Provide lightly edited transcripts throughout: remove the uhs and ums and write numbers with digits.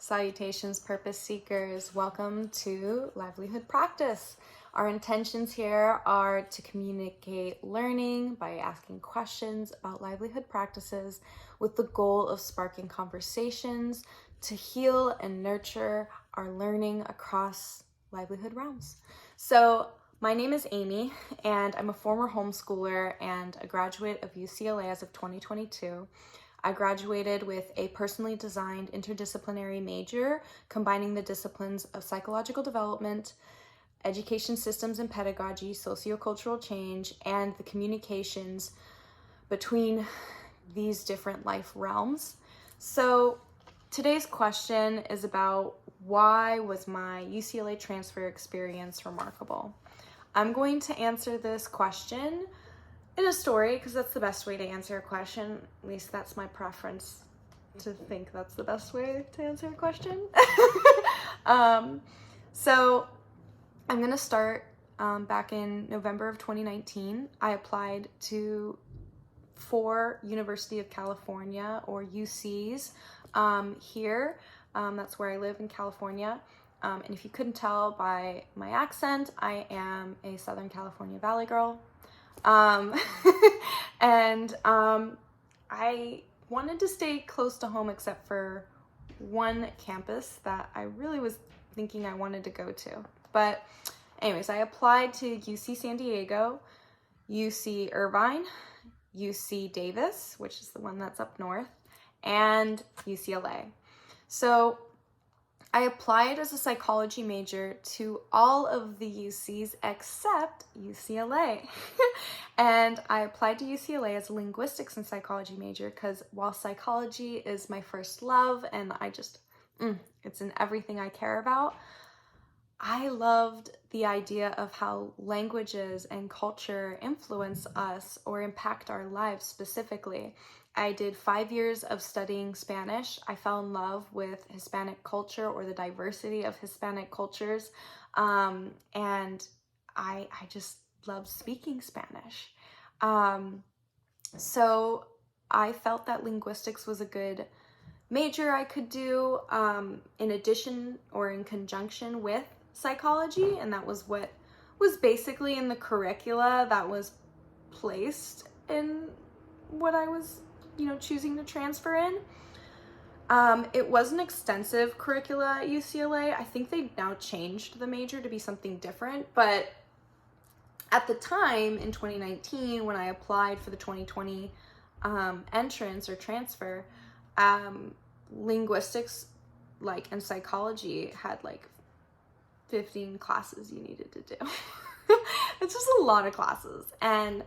Salutations, purpose seekers. Welcome to Livelihood Practice. Our intentions here are to communicate learning by asking questions about livelihood practices with the goal of sparking conversations to heal and nurture our learning across livelihood realms. So my name is Amy, and I'm a former homeschooler and a graduate of UCLA as of 2022. I graduated with a personally designed interdisciplinary major combining the disciplines of psychological development, education systems and pedagogy, sociocultural change, and the communications between these different life realms. So today's question is about why was my UCLA transfer experience remarkable? I'm going to answer this question in a story, because that's the best way to answer a question. At least that's my preference, to think that's the best way to answer a question. So I'm gonna start back in November of 2019. I applied to 4 University of California, or UCs, here. That's where I live in California. And if you couldn't tell by my accent, I am a Southern California Valley girl. I wanted to stay close to home except for one campus that I really was thinking I wanted to go to. But anyways, I applied to UC San Diego, UC Irvine, UC Davis, which is the one that's up north, and UCLA. So I applied as a psychology major to all of the UCs except UCLA. And I applied to UCLA as a linguistics and psychology major because while psychology is my first love and it's in everything I care about, I loved the idea of how languages and culture influence us or impact our lives specifically. I did 5 years of studying Spanish. I fell in love with Hispanic culture or the diversity of Hispanic cultures. And I just loved speaking Spanish. So I felt that linguistics was a good major I could do in addition or in conjunction with psychology. And that was what was basically in the curricula that was placed in what I was choosing to transfer in. It was an extensive curricula at UCLA. I think they now changed the major to be something different, but at the time in 2019, when I applied for the 2020 entrance or transfer, linguistics and psychology had 15 classes you needed to do. It's just a lot of classes, and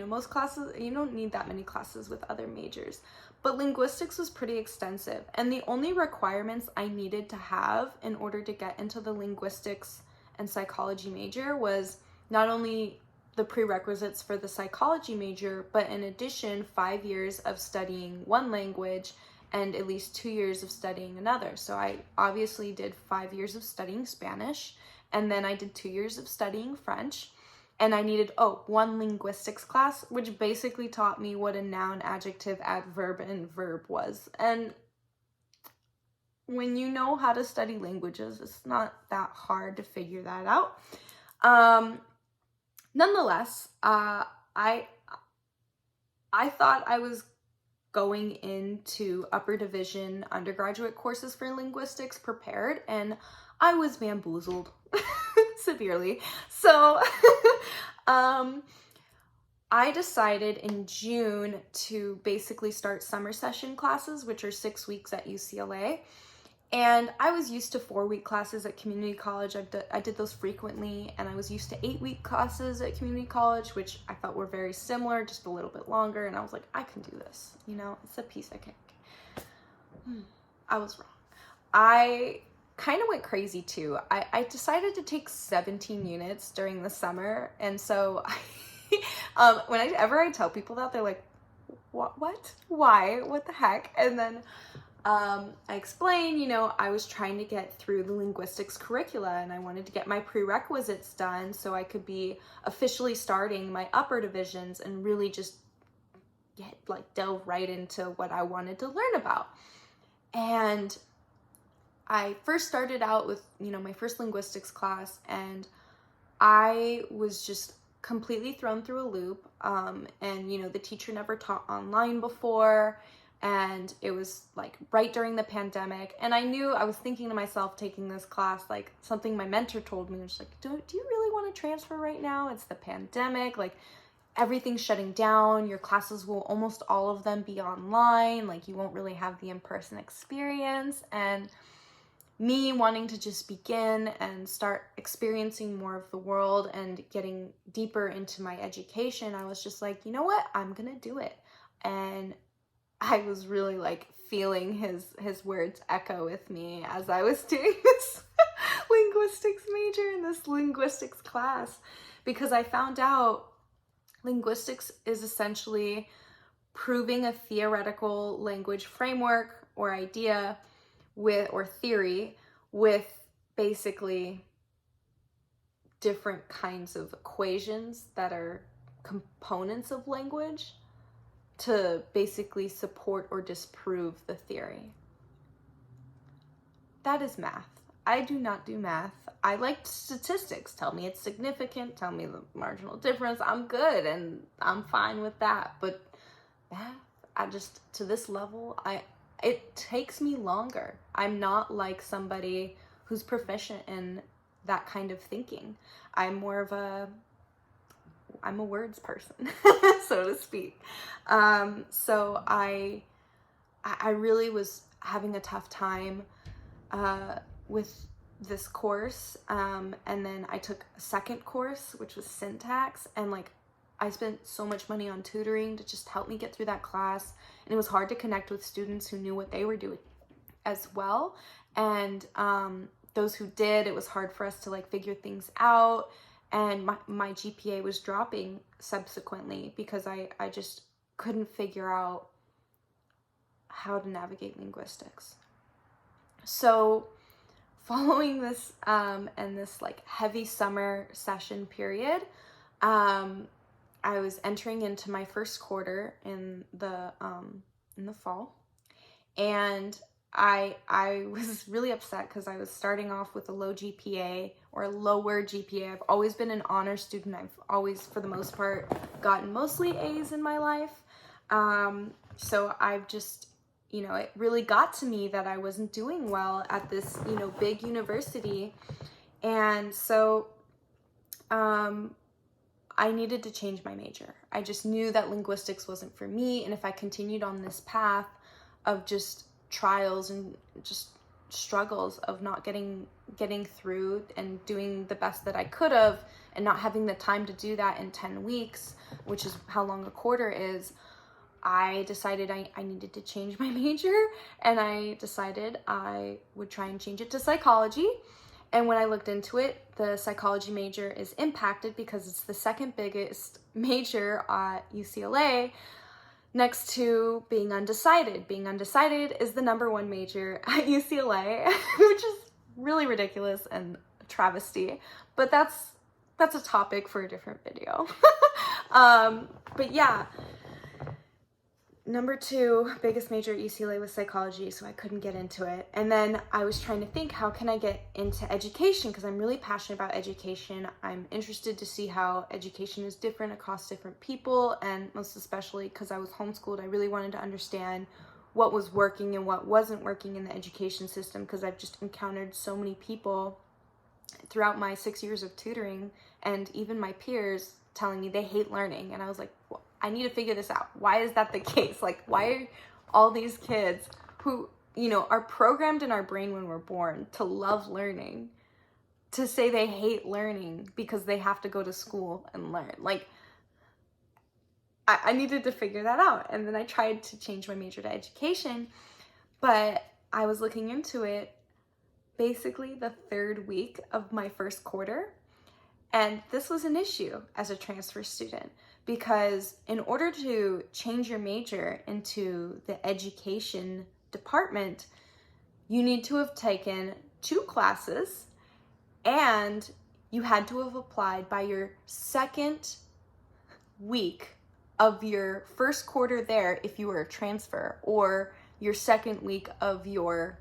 most classes, you don't need that many classes with other majors, but linguistics was pretty extensive. And the only requirements I needed to have in order to get into the linguistics and psychology major was not only the prerequisites for the psychology major, but in addition, 5 years of studying one language and at least 2 years of studying another. So I obviously did 5 years of studying Spanish, and then I did 2 years of studying French. And I needed, one linguistics class, which basically taught me what a noun, adjective, adverb, and verb was. And when you know how to study languages, it's not that hard to figure that out. Nonetheless, I thought I was going into upper division undergraduate courses for linguistics prepared, and I was bamboozled severely. So I decided in June to basically start summer session classes, which are 6 weeks at UCLA. And I was used to 4-week classes at community college. I did those frequently, and I was used to 8-week classes at community college, which I felt were very similar, just a little bit longer. And I was like, I can do this. It's a piece of cake. I was wrong. I kind of went crazy too. I decided to take 17 units during the summer, and so whenever I tell people that, they're like, what, why, what the heck? And then I explain, I was trying to get through the linguistics curricula, and I wanted to get my prerequisites done so I could be officially starting my upper divisions and really just delve right into what I wanted to learn about. And I first started out with, my first linguistics class, and I was just completely thrown through a loop. And the teacher never taught online before, and it was like right during the pandemic. And I was thinking to myself, taking this class, like something my mentor told me, was like, do you really want to transfer right now? It's the pandemic, like everything's shutting down. Your classes will almost all of them be online. Like you won't really have the in-person experience. And me wanting to just begin and start experiencing more of the world and getting deeper into my education, I was just like, you know what? I'm gonna do it. And I was really like feeling his words echo with me as I was doing this linguistics major in this linguistics class, because I found out linguistics is essentially proving a theoretical language framework or idea or theory with basically different kinds of equations that are components of language to basically support or disprove the theory. That is math. I do not do math. I like statistics. Tell me it's significant. Tell me the marginal difference. I'm good and I'm fine with that. But math, to this level, it takes me longer. I'm not like somebody who's proficient in that kind of thinking. I'm a words person, so to speak. So I really was having a tough time with this course. And then I took a second course, which was syntax, and like I spent so much money on tutoring to just help me get through that class. And it was hard to connect with students who knew what they were doing as well. And those who did, it was hard for us to like figure things out. And my GPA was dropping subsequently because I just couldn't figure out how to navigate linguistics. So following this and this like heavy summer session period, I was entering into my first quarter in the fall, and I was really upset because I was starting off with a low GPA or a lower GPA. I've always been an honor student. I've always, for the most part, gotten mostly A's in my life. So I've just, it really got to me that I wasn't doing well at this, big university. And so I needed to change my major. I just knew that linguistics wasn't for me. And if I continued on this path of just trials and just struggles of not getting through and doing the best that I could have and not having the time to do that in 10 weeks, which is how long a quarter is, I decided I needed to change my major, and I decided I would try and change it to psychology. And when I looked into it, the psychology major is impacted because it's the second biggest major at UCLA, next to being undecided. Being undecided is the number one major at UCLA, which is really ridiculous and a travesty, but that's a topic for a different video. But yeah, number two biggest major at UCLA was psychology, so I couldn't get into it. And then I was trying to think, how can I get into education? Because I'm really passionate about education. I'm interested to see how education is different across different people, and most especially because I was homeschooled, I really wanted to understand what was working and what wasn't working in the education system, because I've just encountered so many people throughout my 6 years of tutoring, and even my peers telling me they hate learning. And I was like, well, I need to figure this out. Why is that the case? Like, why are all these kids who, are programmed in our brain when we're born to love learning, to say they hate learning because they have to go to school and learn? Like, I needed to figure that out. And then I tried to change my major to education, but I was looking into it basically the third week of my first quarter. And this was an issue as a transfer student, because in order to change your major into the education department, you need to have taken 2 classes, and you had to have applied by your second week of your first quarter there if you were a transfer, or your second week of your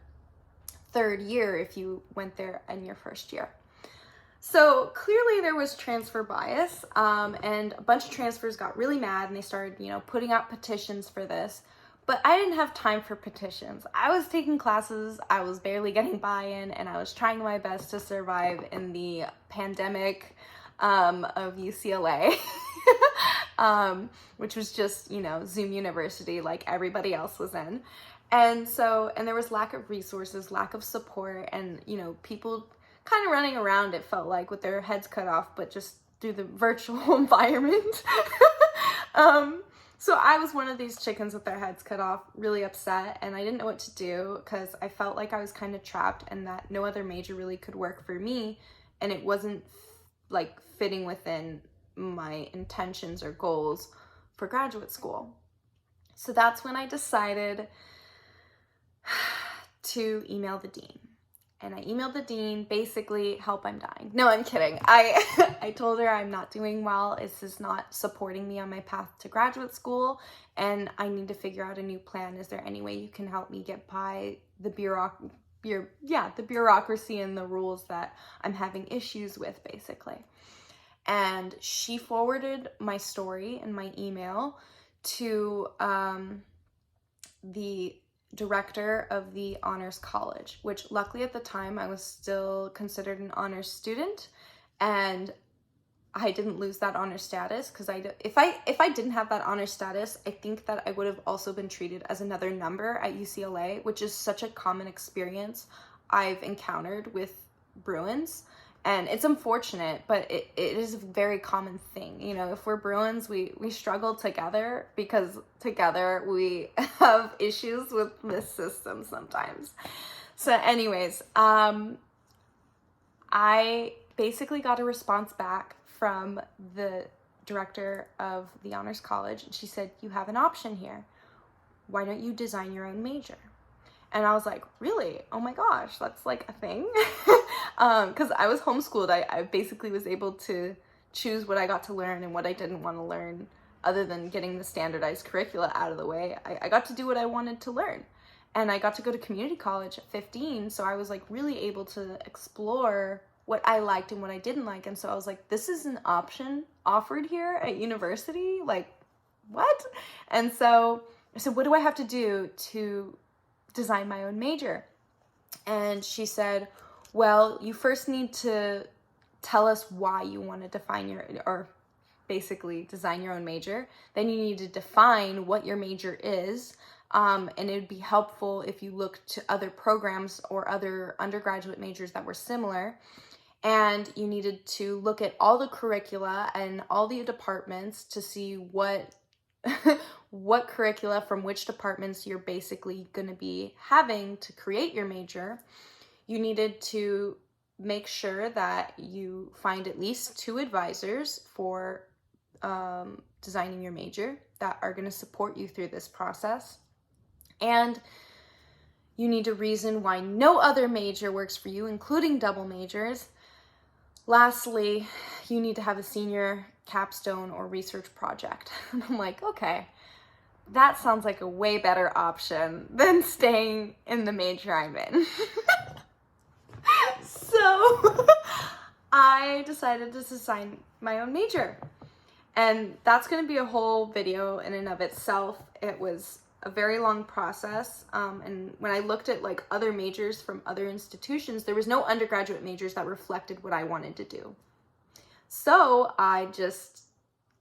third year if you went there in your first year. So clearly there was transfer bias, and a bunch of transfers got really mad and they started, putting out petitions for this. But I didn't have time for petitions. I was taking classes, I was barely getting buy-in, and I was trying my best to survive in the pandemic of UCLA, which was just, Zoom University like everybody else was in. And there was lack of resources, lack of support, and, people kind of running around, it felt like, with their heads cut off, but just through the virtual environment. So I was one of these chickens with their heads cut off, really upset, and I didn't know what to do because I felt like I was kind of trapped and that no other major really could work for me, and it wasn't like fitting within my intentions or goals for graduate school. So that's when I decided to email the dean. And I emailed the dean, basically, help, I'm dying. No, I'm kidding. I told her I'm not doing well. This is not supporting me on my path to graduate school, and I need to figure out a new plan. Is there any way you can help me get by the bureaucracy and the rules that I'm having issues with, basically? And she forwarded my story and my email to the director of the honors college, which luckily at the time I was still considered an honors student, and I didn't lose that honor status, because if I didn't have that honor status, I think that I would have also been treated as another number at UCLA, which is such a common experience I've encountered with Bruins. And it's unfortunate, but it is a very common thing. If we're Bruins, we struggle together because together we have issues with this system sometimes. So anyways, I basically got a response back from the director of the honors college, and she said, you have an option here. Why don't you design your own major? And I was like, really? Oh my gosh, that's like a thing? Because I was homeschooled. I basically was able to choose what I got to learn and what I didn't want to learn, other than getting the standardized curricula out of the way. I got to do what I wanted to learn. And I got to go to community college at 15, so I was like really able to explore what I liked and what I didn't like. And so I was like, this is an option offered here at university? Like, what? And so I said, what do I have to do to design my own major? And she said, well, you first need to tell us why you want to design your own major. Then you need to define what your major is. And it would be helpful if you look to other programs or other undergraduate majors that were similar. And you needed to look at all the curricula and all the departments to see what curricula from which departments you're basically going to be having to create your major. You needed to make sure that you find at least 2 advisors for designing your major that are going to support you through this process. And you need to reason why no other major works for you, including double majors. Lastly, you need to have a senior capstone or research project. And I'm like, okay, that sounds like a way better option than staying in the major I'm in. So I decided to design my own major. And that's going to be a whole video in and of itself. It was a very long process. And when I looked at like other majors from other institutions, there was no undergraduate majors that reflected what I wanted to do. So I just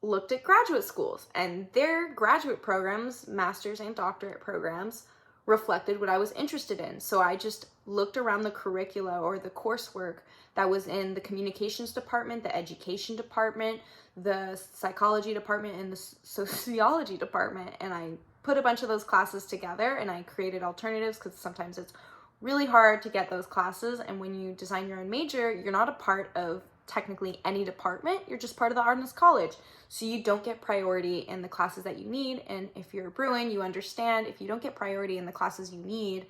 looked at graduate schools, and their graduate programs, master's and doctorate programs, reflected what I was interested in. So I just looked around the curricula or the coursework that was in the communications department, the education department, the psychology department, and the sociology department, and I put a bunch of those classes together, and I created alternatives because sometimes it's really hard to get those classes. And when you design your own major, you're not a part of technically any department, you're just part of the honors college. So you don't get priority in the classes that you need. And if you're a Bruin, you understand if you don't get priority in the classes you need,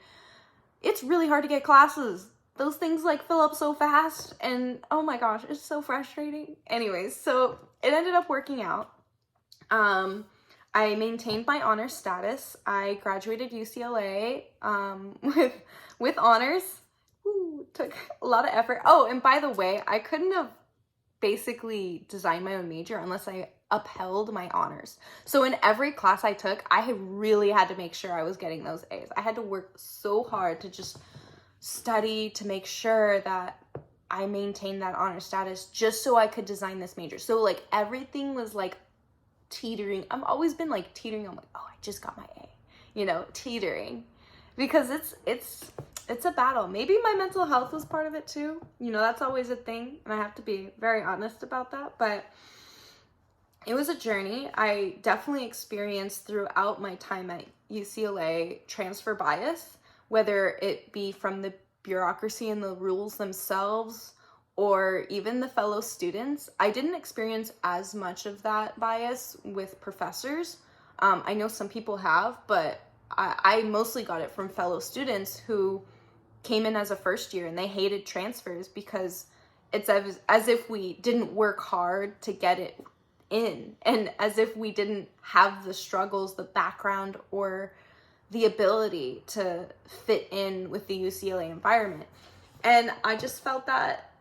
it's really hard to get classes. Those things like fill up so fast, and oh my gosh, it's so frustrating. Anyways, so it ended up working out. I maintained my honors status. I graduated UCLA with honors. took a lot of effort. Oh, and by the way, I couldn't have basically designed my own major unless I upheld my honors. So in every class I took, I really had to make sure I was getting those A's. I had to work so hard to just study to make sure that I maintained that honor status just so I could design this major. So like everything was like teetering. I've always been like teetering. I'm like, oh, I just got my A, you know, teetering, because it's a battle. Maybe my mental health was part of it too. You know, that's always a thing, and I have to be very honest about that. But it was a journey. I definitely experienced throughout my time at UCLA transfer bias, whether it be from the bureaucracy and the rules themselves or even the fellow students. I didn't experience as much of that bias with professors. I know some people have, but I mostly got it from fellow students who came in as a first year and they hated transfers because it's as if we didn't work hard to get it in, and as if we didn't have the struggles, the background, or the ability to fit in with the UCLA environment. And I just felt that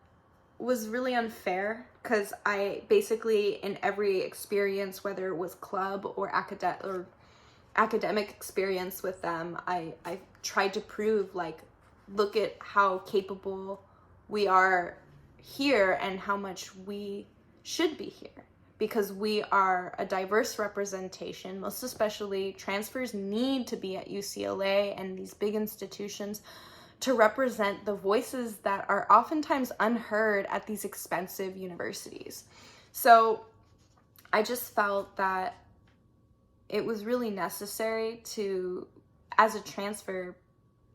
was really unfair, because I basically, in every experience, whether it was club or academic experience with them, I tried to prove, like, look at how capable we are here and how much we should be here, because we are a diverse representation. Most especially, transfers need to be at UCLA and these big institutions to represent the voices that are oftentimes unheard at these expensive universities. So I just felt that it was really necessary to, as a transfer,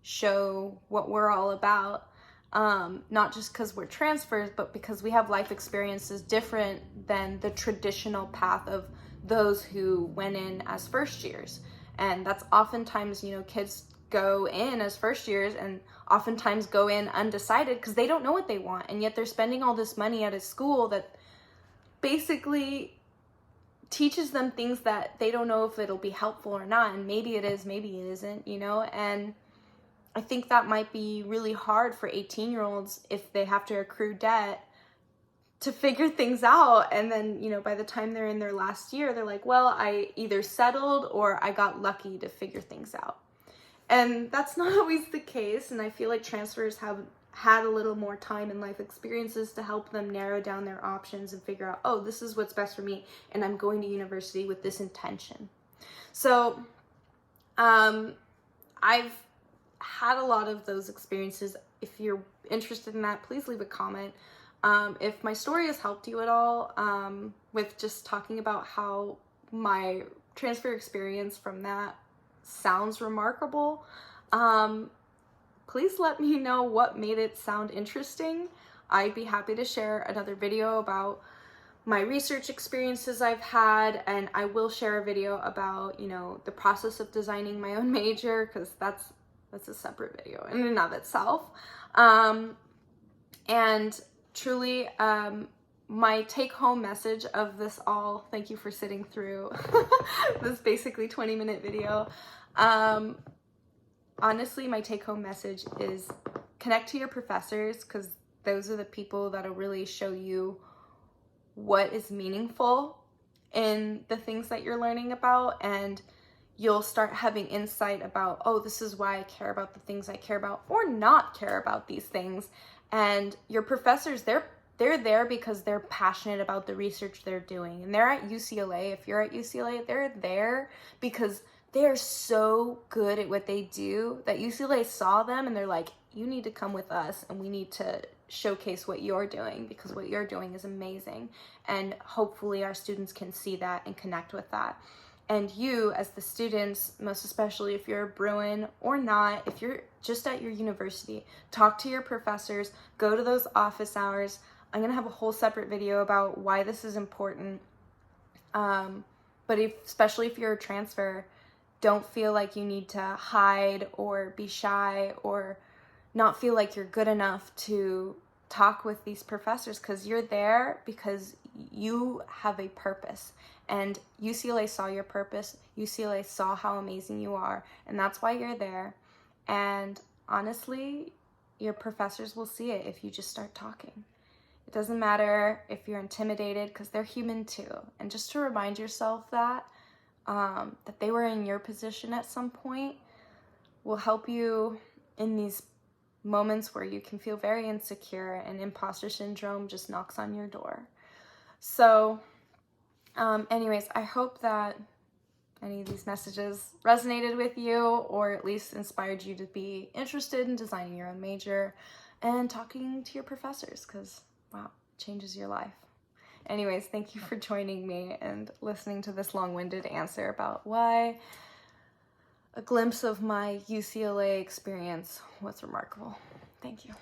show what we're all about. Not just because we're transfers, but because we have life experiences different than the traditional path of those who went in as first years. And that's oftentimes, you know, kids go in as first years and oftentimes go in undecided because they don't know what they want. And yet they're spending all this money at a school that basically teaches them things that they don't know if it'll be helpful or not. And maybe it is, maybe it isn't, you know? And I think that might be really hard for 18-year-olds if they have to accrue debt to figure things out. And then, you know, by the time they're in their last year, they're like, well, I either settled or I got lucky to figure things out. And that's not always the case. And I feel like transfers have had a little more time and life experiences to help them narrow down their options and figure out, oh, this is what's best for me, and I'm going to university with this intention. So I've had a lot of those experiences. If you're interested in that, please leave a comment. If my story has helped you at all with just talking about how my transfer experience from that sounds remarkable, please let me know what made it sound interesting. I'd be happy to share another video about my research experiences I've had, and I will share a video about, you know, the process of designing my own major, because that's a separate video in and of itself. And truly, my take-home message of this all, thank you for sitting through this basically 20-minute video. Honestly, my take-home message is connect to your professors, because those are the people that'll really show you what is meaningful in the things that you're learning about, and you'll start having insight about, oh, this is why I care about the things I care about, or not care about these things. And your professors, they're there because they're passionate about the research they're doing. And they're at UCLA. If you're at UCLA, they're there because they're so good at what they do that UCLA saw them and they're like, you need to come with us and we need to showcase what you're doing, because what you're doing is amazing. And hopefully our students can see that and connect with that. And you, as the students, most especially if you're a Bruin or not, if you're just at your university, talk to your professors, go to those office hours. I'm going to have a whole separate video about why this is important. But especially if you're a transfer, don't feel like you need to hide or be shy or not feel like you're good enough to talk with these professors, because you're there because you have a purpose. And UCLA saw your purpose. UCLA saw how amazing you are. And that's why you're there. And honestly, your professors will see it if you just start talking. It doesn't matter if you're intimidated, because they're human too. And just to remind yourself that they were in your position at some point will help you in these moments where you can feel very insecure and imposter syndrome just knocks on your door. So anyways, I hope that any of these messages resonated with you, or at least inspired you to be interested in designing your own major and talking to your professors, because wow, it changes your life. Anyways, thank you for joining me and listening to this long-winded answer about why a glimpse of my UCLA experience was remarkable. Thank you.